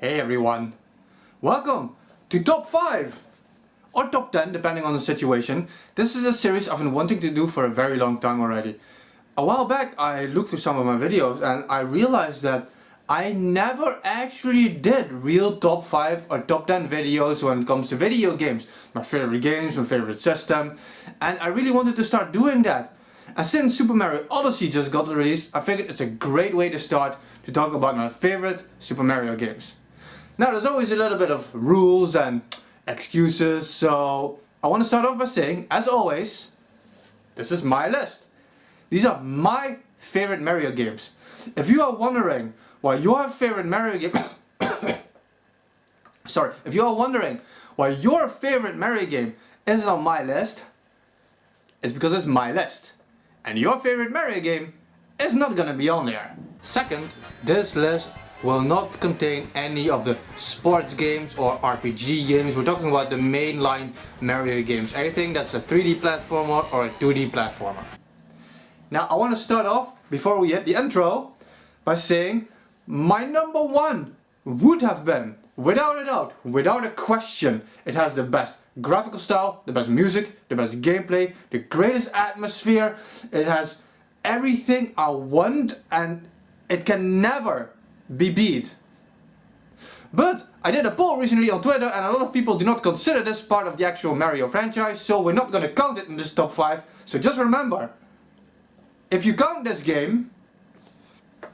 Hey everyone, welcome to Top 5 or Top 10 depending on the situation. This is a series I've been wanting to do for a very long time already. A while back I looked through some of my videos and I realized that I never actually did real Top 5 or Top 10 videos when it comes to video games. My favorite system, and I really wanted to start doing that. And since Super Mario Odyssey just got released, I figured it's a great way to start to talk about my favorite Super Mario games. Now there's always a little bit of rules and excuses, so I want to start off by saying, as always, this is my list. These are my favorite Mario games. If you are wondering why your favorite Mario game if you are wondering why your favorite Mario game isn't on my list, it's because it's my list. And your favorite Mario game is not gonna be on there. Second, this list will not contain any of the sports games or RPG games. We're talking about the mainline Mario games. Anything that's a 3D platformer or a 2D platformer. Now I want to start off, before we hit the intro, by saying my number one would have been, without a doubt, without a question, it has the best graphical style, the best music, the best gameplay, the greatest atmosphere. It has everything I want and it can never be beat. But I did a poll recently on Twitter and a lot of people do not consider this part of the actual Mario franchise, so we're not going to count it in this top 5. So just remember, if you count this game,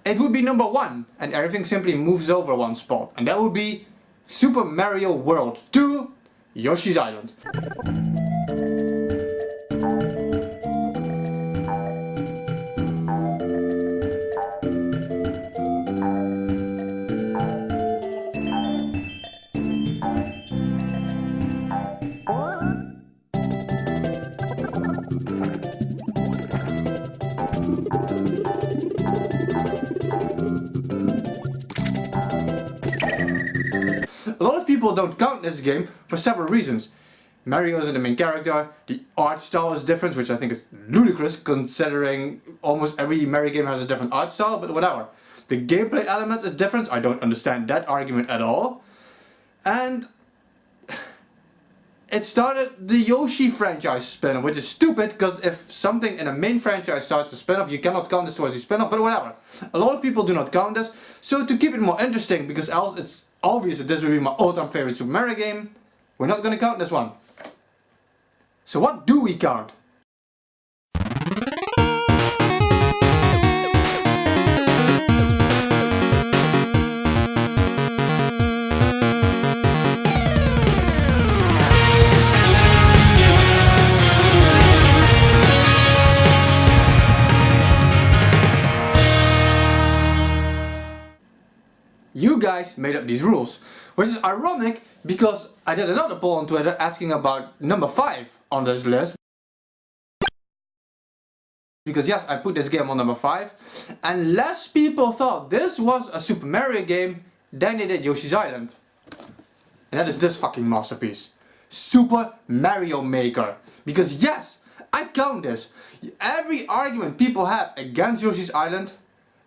it would be number 1 and everything simply moves over one spot, and that would be Super Mario World 2 Yoshi's Island. A lot of people don't count this game for several reasons. Mario isn't the main character, the art style is different, which I think is ludicrous considering almost every Mario game has a different art style, but whatever. The gameplay element is different, I don't understand that argument at all. And it started the Yoshi franchise spin-off, which is stupid because if something in a main franchise starts a spin-off, you cannot count this towards a spin-off, but whatever. A lot of people do not count this, so to keep it more interesting, because else it's obvious that this will be my all-time favorite Super Mario game, we're not going to count this one. So what do we count? You guys made up these rules, which is ironic because I did another poll on Twitter asking about number 5 on this list. Because yes, I put this game on number 5 and less people thought this was a Super Mario game than they did Yoshi's Island. And that is this fucking masterpiece, Super Mario Maker. Because yes, I count this. Every argument people have against Yoshi's Island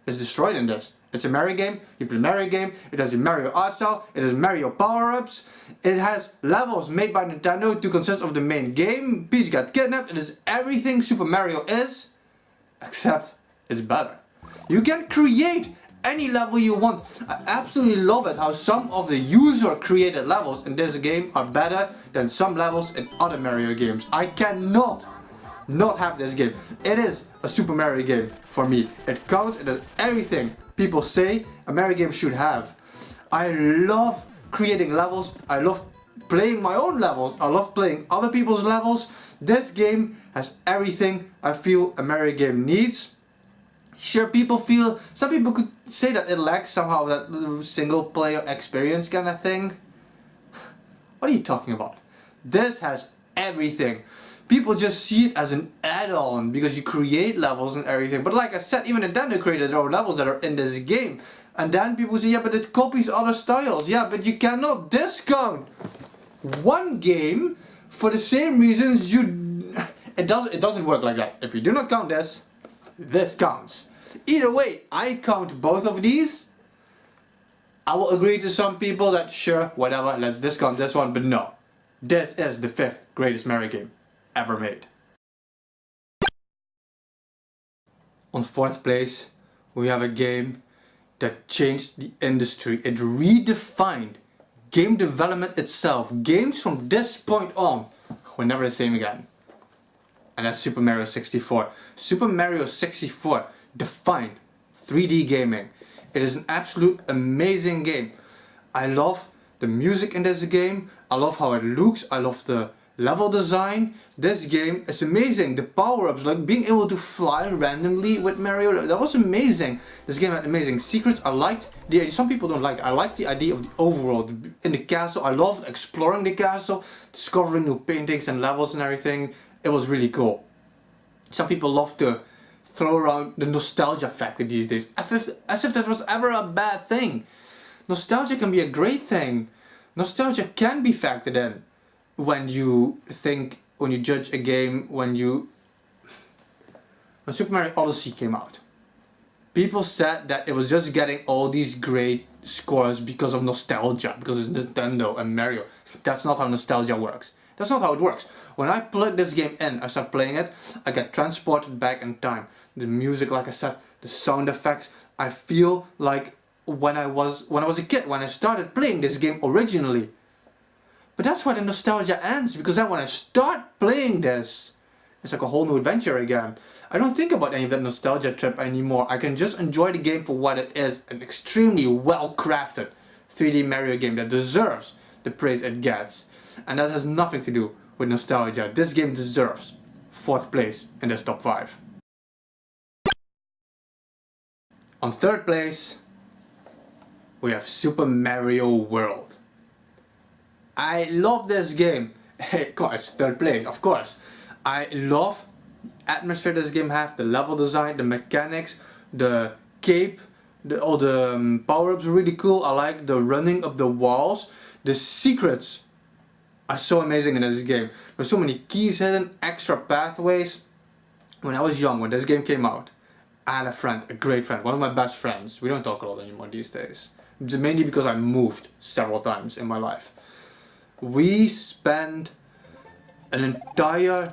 is destroyed in this. It's a Mario game, you play a Mario game, it has a Mario art style, it has Mario power-ups, it has levels made by Nintendo to consist of the main game, Peach got kidnapped, it is everything Super Mario is, except it's better. You can create any level you want. I absolutely love it how some of the user created levels in this game are better than some levels in other Mario games. I cannot not have this game. It is a Super Mario game for me. It counts, it has everything people say a Mario game should have. I love creating levels, I love playing my own levels, I love playing other people's levels. This game has everything I feel a Mario game needs. Sure, some people could say that it lacks somehow that single player experience kind of thing. What are you talking about? This has everything. People just see it as an add-on because you create levels and everything. But like I said, even Nintendo created their own levels that are in this game. And then people say, yeah, but it copies other styles. Yeah, but you cannot discount one game for the same reasons it doesn't work like that. If you do not count this, this counts. Either way, I count both of these I will agree to some people that sure, whatever, let's discount this one, but no. This is the 5th greatest Mario game ever made. On 4th place, we have a game that changed the industry. It redefined game development itself. Games from this point on were never the same again. And that's Super Mario 64. Super Mario 64 defined 3D gaming. It is an absolute amazing game. I love the music in this game. I love how it looks. I love the level design. This game is amazing. The power-ups, like being able to fly randomly with Mario, that was amazing. This game had amazing secrets. I liked the idea. Some people don't like it. I like the idea of the overworld in the castle. I loved exploring the castle, discovering new paintings and levels and everything. It was really cool. Some people love to throw around the nostalgia factor these days, as if that was ever a bad thing. Nostalgia can be a great thing. Nostalgia can be factored in when you think, when you judge a game, when Super Mario Odyssey came out. People said that it was just getting all these great scores because of nostalgia, because it's Nintendo and Mario. That's not how nostalgia works. That's not how it works. When I plug this game in, I start playing it, I get transported back in time. The music, like I said, the sound effects, I feel like when I was a kid, when I started playing this game originally. But that's why the nostalgia ends, because then when I start playing this, it's like a whole new adventure again. I don't think about any of that nostalgia trip anymore. I can just enjoy the game for what it is, an extremely well crafted 3D Mario game that deserves the praise it gets. And that has nothing to do with nostalgia. This game deserves 4th place in this top 5. On 3rd place, we have Super Mario World. I love this game. Hey, come on, it's 3rd place, of course. I love the atmosphere this game has, the level design, the mechanics, the cape, all the power-ups are really cool. I like the running up the walls. The secrets are so amazing in this game. There's so many keys hidden, extra pathways. When I was young, when this game came out, I had a friend, a great friend, one of my best friends. We don't talk a lot anymore these days. Mainly because I moved several times in my life. We spent an entire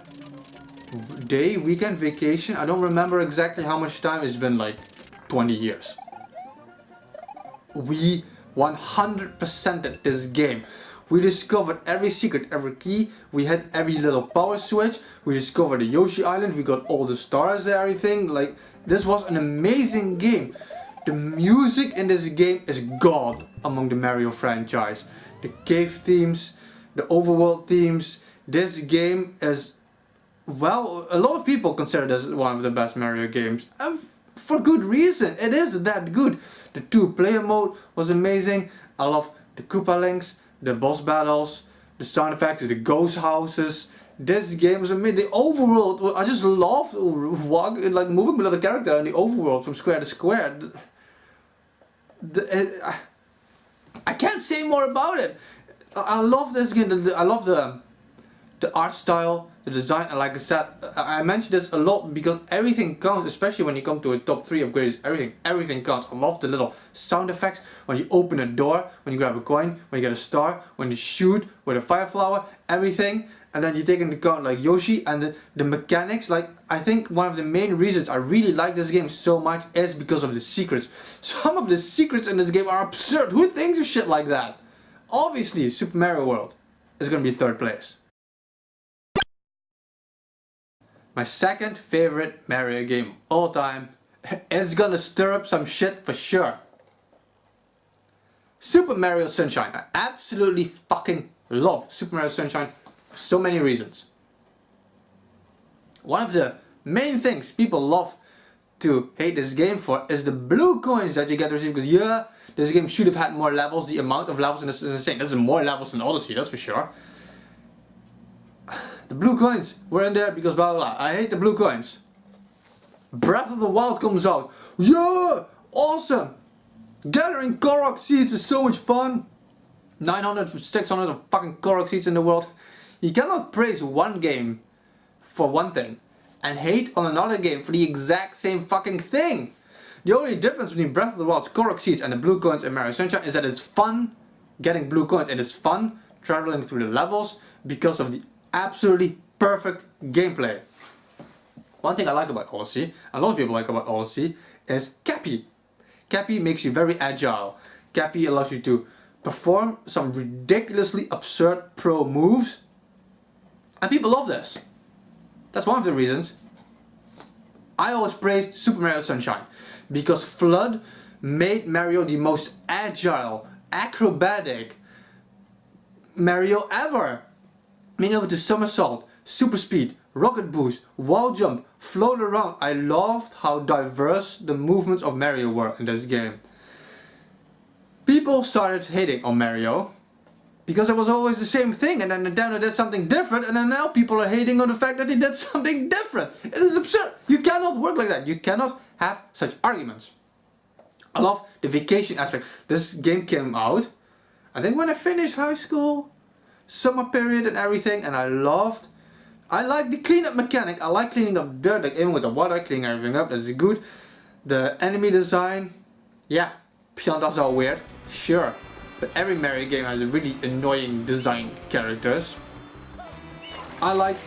weekend vacation. I don't remember exactly how much time. It's been like 20 years. We 100%ed this game. We discovered every secret, every key. We had every little power switch. We discovered the Yoshi Island. We got all the stars and everything. Like, this was an amazing game. The music in this game is God among the Mario franchise. The cave themes, the overworld themes. This game is, well, a lot of people consider this one of the best Mario games. And for good reason. It is that good. The 2-player mode was amazing. I love the Koopa Links, the boss battles, the sound effects, the ghost houses. This game was amazing. The overworld, I just love like moving with a character in the overworld from square to square. I can't say more about it. I love this game. I love the art style, the design, and like I said, I mentioned this a lot because everything counts, especially when you come to a top 3 of greatest. Everything counts. I love the little sound effects when you open a door, when you grab a coin, when you get a star, when you shoot with a fire flower, everything. And then you take into account like Yoshi and the mechanics. Like, I think one of the main reasons I really like this game so much is because of the secrets. Some of the secrets in this game are absurd. Who thinks of shit like that? Obviously, Super Mario World is gonna be 3rd place. My 2nd favorite Mario game of all time is gonna stir up some shit for sure. Super Mario Sunshine. I absolutely fucking love Super Mario Sunshine for so many reasons. One of the main things people love to hate this game for is the blue coins that you get to receive, because yeah, this game should have had more levels. The amount of levels in this is insane. This is more levels than Odyssey, that's for sure. The blue coins were in there because blah blah blah. I hate the blue coins. Breath of the Wild comes out. Yeah! Awesome! Gathering Korok seeds is so much fun. 900, 600 of fucking Korok seeds in the world. You cannot praise one game for one thing and hate on another game for the exact same fucking thing. The only difference between Breath of the Wild's Korok Seeds and the blue coins in Mario Sunshine is that it's fun getting blue coins. It is fun traveling through the levels because of the absolutely perfect gameplay. One thing I like about Odyssey, a lot of people like about Odyssey, is Cappy. Cappy makes you very agile. Cappy allows you to perform some ridiculously absurd pro moves. And people love this. That's one of the reasons I always praised Super Mario Sunshine. Because FLUDD made Mario the most agile, acrobatic Mario ever. Being able to somersault, super speed, rocket boost, wall jump, float around. I loved how diverse the movements of Mario were in this game. People started hating on Mario because it was always the same thing, and then Nintendo did something different, and then now people are hating on the fact that they did something different. It is absurd. You cannot work like that. You cannot have such arguments. I love the vacation aspect. This game came out, I think when I finished high school, summer period and everything, and I like the cleanup mechanic. I like cleaning up dirt, like even with the water, cleaning everything up, that's good. The enemy design, yeah, Piantas are weird, sure. But every Mario game has really annoying design characters. I like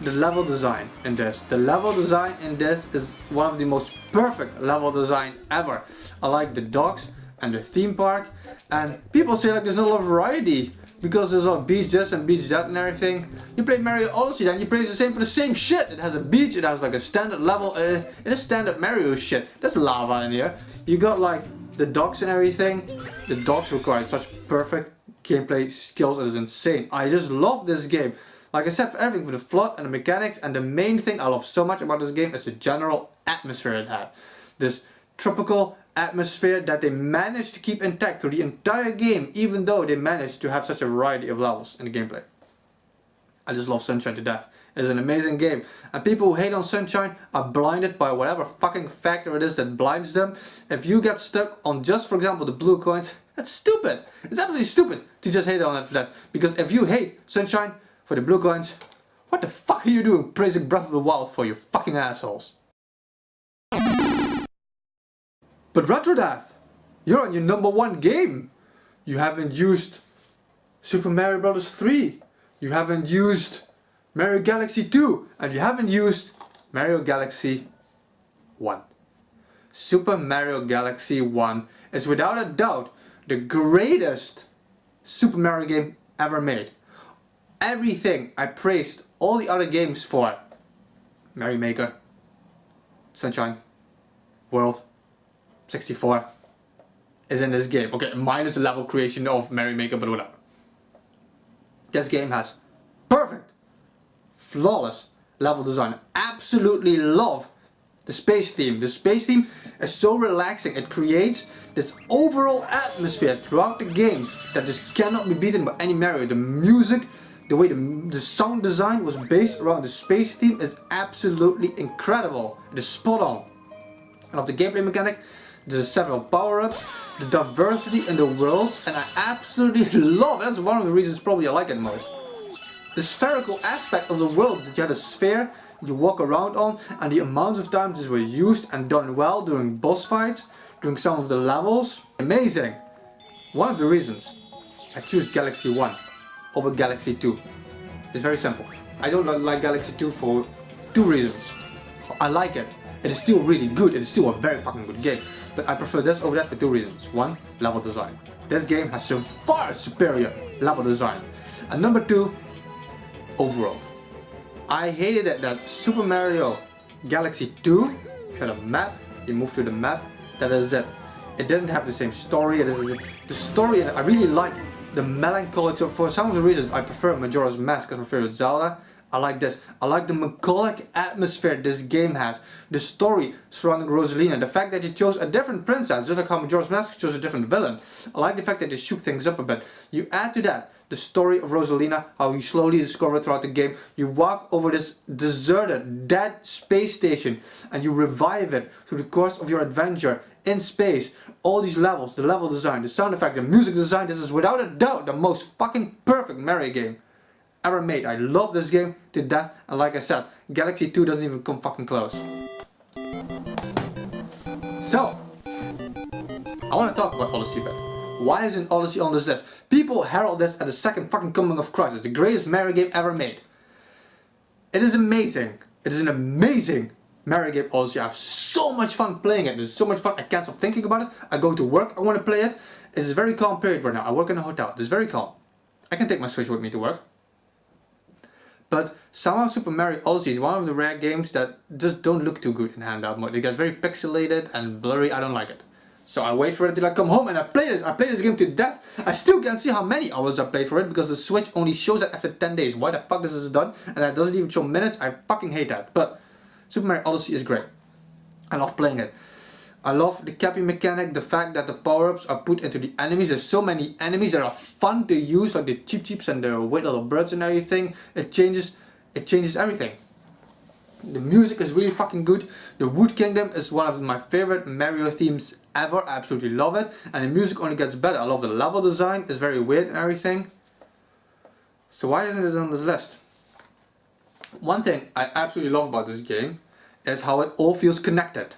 the level design in this. The level design in this is one of the most perfect level design ever. I like the docks and the theme park, and people say like there's not a lot of variety because there's a lot of beach this and beach that and everything. You play Mario Odyssey, then you play the same for the same shit. It has a beach, it has like a standard level, it is standard Mario shit. There's lava in here. You got like the docks and everything. The docks require such perfect gameplay skills, it is insane. I just love this game. Like I said, for everything, for the FLUDD and the mechanics, and the main thing I love so much about this game is the general atmosphere it had. This tropical atmosphere that they managed to keep intact through the entire game, even though they managed to have such a variety of levels in the gameplay. I just love Sunshine to death. It's an amazing game, and people who hate on Sunshine are blinded by whatever fucking factor it is that blinds them. If you get stuck on just, for example, the blue coins, that's stupid. It's absolutely stupid to just hate on it for that. Because if you hate Sunshine for the blue coins, what the fuck are you doing praising Breath of the Wild for, you fucking assholes? But RetroDeath, you're on your #1 game. You haven't used Super Mario Bros. 3. You haven't used Mario Galaxy 2. And you haven't used Mario Galaxy 1. Super Mario Galaxy 1 is without a doubt the greatest Super Mario game ever made. Everything I praised all the other games for, Mario Maker, Sunshine, World, 64, is in this game. Okay, minus the level creation of Mario Maker, but whatever. This game has perfect, flawless level design. Absolutely love the space theme. The space theme is so relaxing. It creates this overall atmosphere throughout the game that just cannot be beaten by any Mario. The music, the way the sound design was based around the space theme is absolutely incredible. It is spot on. I love the gameplay mechanic, the several power-ups, the diversity in the worlds, and I absolutely love it. That's one of the reasons probably I like it most. The spherical aspect of the world, that you had a sphere you walk around on, and the amounts of times this was used and done well during boss fights, during some of the levels. Amazing! One of the reasons I choose Galaxy 1 over Galaxy 2 is very simple. I don't like Galaxy 2 for 2 reasons. I like it. It is still really good. It is still a very fucking good game. But I prefer this over that for 2 reasons. 1, level design. This game has a far superior level design. And number 2, overworld. I hated it that Super Mario Galaxy 2, you had a map, you move to the map, that is it. It didn't have the same story. The story, I really like the melancholy. So for some of the reasons I prefer Majora's Mask as my favorite Zelda. I like this. I like the melancholic atmosphere this game has. The story surrounding Rosalina. The fact that you chose a different princess, just like how Majora's Mask chose a different villain. I like the fact that they shook things up a bit. You add to that the story of Rosalina, how you slowly discover throughout the game. You walk over this deserted, dead space station and you revive it through the course of your adventure in space. All these levels, the level design, the sound effect, the music design, this is without a doubt the most fucking perfect Mario game ever made. I love this game to death, and like I said, Galaxy 2 doesn't even come fucking close. So, I want to talk about Odyssey a bit. Why isn't Odyssey on this list? People herald this as the second fucking coming of Christ. It's the greatest Mario game ever made. It is amazing. It is an amazing Mario game, Odyssey. I have so much fun playing it. It's so much fun. I can't stop thinking about it. I go to work. I want to play it. It's a very calm period right now. I work in a hotel. It's very calm. I can take my Switch with me to work. But somehow Super Mario Odyssey is one of the rare games that just don't look too good in handheld mode. They get very pixelated and blurry. I don't like it. So I wait for it till I come home and I play this. I play this game to death. I still can't see how many hours I played for it because the Switch only shows it after 10 days. Why the fuck this is done? And that doesn't even show minutes. I fucking hate that. But Super Mario Odyssey is great. I love playing it. I love the capping mechanic, the fact that the power-ups are put into the enemies. There's so many enemies that are fun to use, like the cheeps and the weird little birds and everything. It changes everything. The music is really fucking good. The Wood Kingdom is one of my favorite Mario themes ever. I absolutely love it. And the music only gets better. I love the level design. It's very weird and everything. So why isn't it on this list? One thing I absolutely love about this game is how it all feels connected.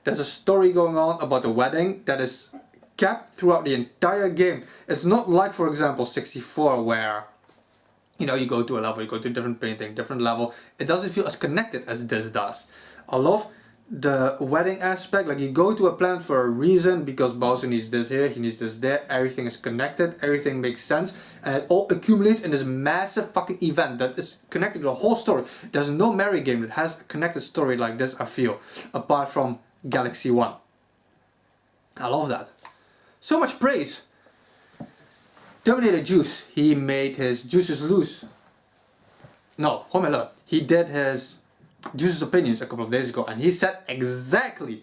There's a story going on about the wedding that is kept throughout the entire game. It's not like, for example, 64 where you go to a level, you go to a different painting, different level. It doesn't feel as connected as this does. I love the wedding aspect. Like, you go to a planet for a reason because Bowser needs this here, he needs this there. Everything is connected, everything makes sense, and it all accumulates in this massive fucking event that is connected to the whole story. There's no Mario game that has a connected story like this, I feel, apart from Galaxy 1. I love that. So much praise. Terminator Juice, he made his Juices Loose. No, Homelo. He did his Juice's Opinions a couple of days ago and he said exactly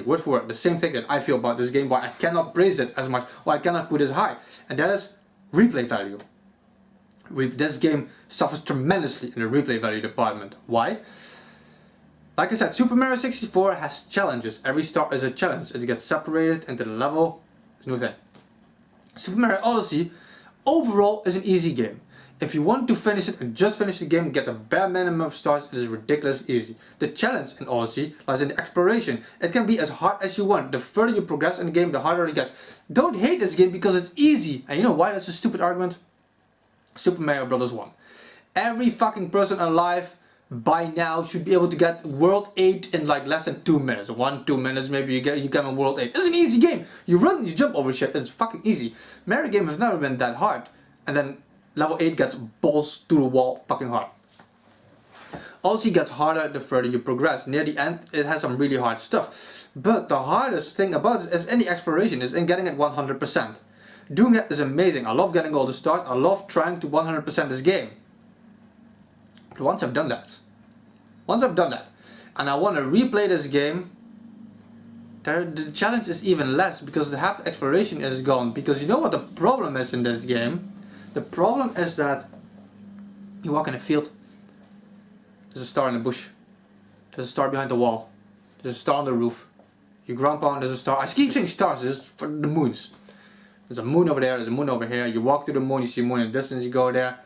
word for word the same thing that I feel about this game, why I cannot praise it as much, why I cannot put it high, and that is replay value. This game suffers tremendously in the replay value department. Why? Like I said, Super Mario 64 has challenges. Every star is a challenge. It gets separated into the level. It's no thing. Super Mario Odyssey overall is an easy game. If you want to finish it and just finish the game and get a bare minimum of stars, it is ridiculously easy. The challenge in Odyssey lies in the exploration. It can be as hard as you want. The further you progress in the game, the harder it gets. Don't hate this game because it's easy. And you know why that's a stupid argument? Super Mario Bros. 1. Every fucking person alive by now should be able to get World 8 in like less than 2 minutes. 2 minutes maybe you get a World 8. It's an easy game. You run, you jump over shit. It's fucking easy. Mario game has never been that hard. And then level 8 gets balls to the wall fucking hard. Odyssey gets harder the further you progress. Near the end it has some really hard stuff. But the hardest thing about it is in the exploration, is in getting it 100%. Doing that is amazing. I love getting all the stars. I love trying to 100% this game. But once I've done that, and I want to replay this game, the challenge is even less because half the exploration is gone. Because you know what the problem is in this game? The problem is that you walk in a field, there's a star in the bush, there's a star behind the wall, there's a star on the roof, you ground pound, there's a star. I keep saying stars, this is for the moons. There's a moon over there, there's a moon over here, you walk to the moon, you see a moon in the distance, you go there.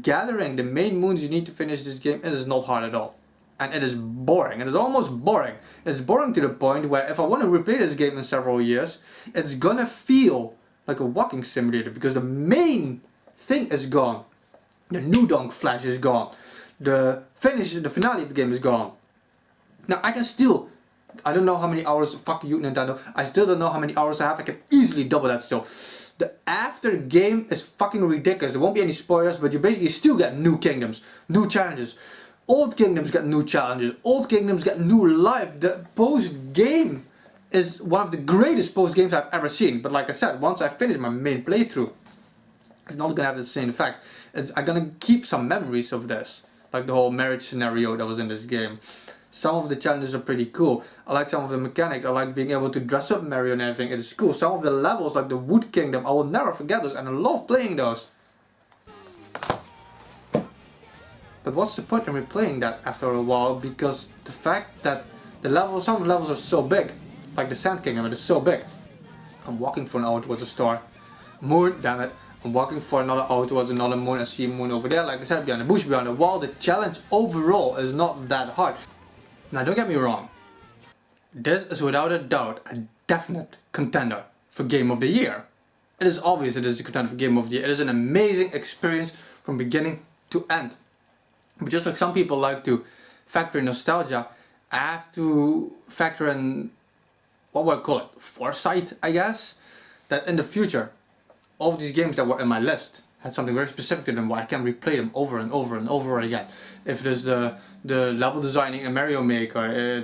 Gathering the main moons you need to finish this game, it is not hard at all. And it is boring, it is almost boring. It's boring to the point where if I want to replay this game in several years, it's gonna feel like a walking simulator because the main thing is gone. The new Donk Flash is gone. The finale of the game is gone. Now I can still, I don't know how many hours, fuck you Nintendo, I still don't know how many hours I have, I can easily double that still. The after game is fucking ridiculous. There won't be any spoilers, but you basically still get new kingdoms, new challenges. Old kingdoms get new challenges, old kingdoms get new life. The post game is one of the greatest post games I've ever seen. But like I said, once I finish my main playthrough, it's not gonna have the same effect. I'm gonna keep some memories of this, like the whole marriage scenario that was in this game. Some of the challenges are pretty cool. I like some of the mechanics. I like being able to dress up Mario and everything. It is cool. Some of the levels, like the Wood Kingdom, I will never forget those, and I love playing those. But what's the point in replaying that after a while? Because the fact that some of the levels are so big, like the Sand Kingdom, it is so big. I'm walking for an hour towards a star. Moon, damn it. I'm walking for another hour towards another moon. I see a moon over there, like I said, behind the bush, behind the wall. The challenge overall is not that hard. Now don't get me wrong. this is without a doubt a definite contender for Game of the Year. It is obvious it is a contender for Game of the Year. It is an amazing experience from beginning to end. But just like some people like to factor in nostalgia, I have to factor in, what would I call it, foresight, I guess, that in the future, all of these games that were in my list had something very specific to them where I can replay them over and over and over again. If it is the level designing in Mario Maker,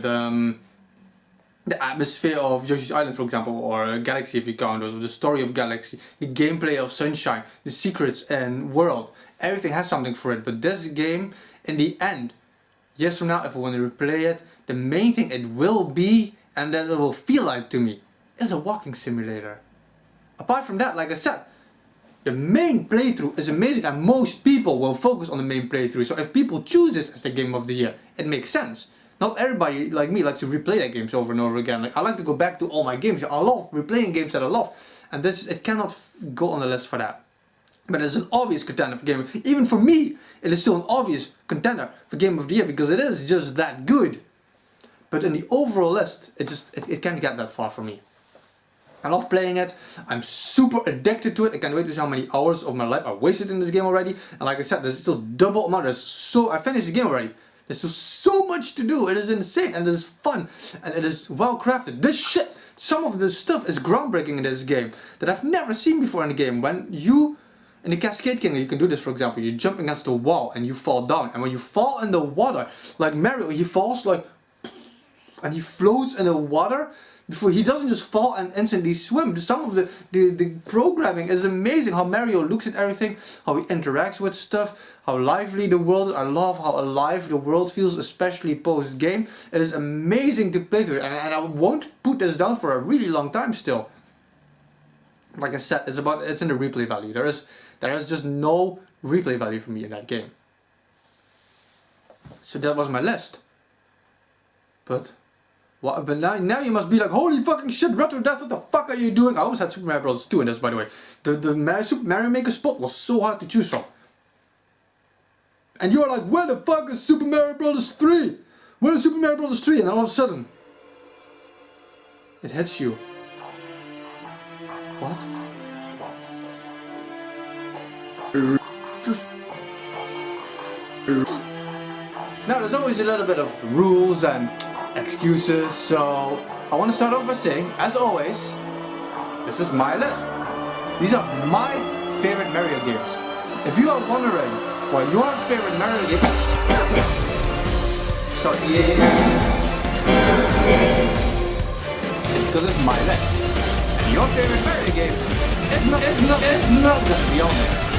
the atmosphere of Yoshi's Island, for example, or Galaxy if you count those, or the story of Galaxy, the gameplay of Sunshine, the secrets and world, everything has something for it. But this game, in the end, years from now, if I want to replay it, the main thing it will be, and that it will feel like to me, is a walking simulator. Apart from that, like I said, the main playthrough is amazing and most people will focus on the main playthrough. So if people choose this as the Game of the Year, it makes sense. Not everybody like me likes to replay their games over and over again. Like I like to go back to all my games. I love replaying games that I love. And it cannot go on the list for that. But it's an obvious contender for Game of the Year. Even for me, it is still an obvious contender for Game of the Year because it is just that good. But in the overall list, it can't get that far for me. I love playing it, I'm super addicted to it, I can't wait to see how many hours of my life I wasted in this game already. And like I said, there's still double amount, I finished the game already. There's still so much to do, it is insane and it is fun and it is well crafted. This shit, some of the stuff is groundbreaking in this game that I've never seen before in a game. When you, in the Cascade King, you can do this for example, you jump against the wall and you fall down. And when you fall in the water, like Mario, he falls like, and he floats in the water. Before he doesn't just fall and instantly swim. Some of the programming is amazing. How Mario looks at everything, how he interacts with stuff, how lively the world is. I love how alive the world feels, especially post game. It is amazing to play through, and I won't put this down for a really long time still. Like I said, it's in the replay value. There is just no replay value for me in that game. So that was my list. But now you must be like, holy fucking shit, RetroDeath, what the fuck are you doing? I almost had Super Mario Bros. 2 in this, by the way. The Super Mario Maker spot was so hard to choose from. And you're like, where the fuck is Super Mario Bros. 3? Where is Super Mario Bros. 3? And then all of a sudden, it hits you. What? Now there's always a little bit of rules and excuses, so I want to start off by saying, as always, this is my list. These are my favorite Mario games. If you are wondering what your favorite Mario game sorry, it's because it's my list. And your favorite Mario game is not gonna be on there.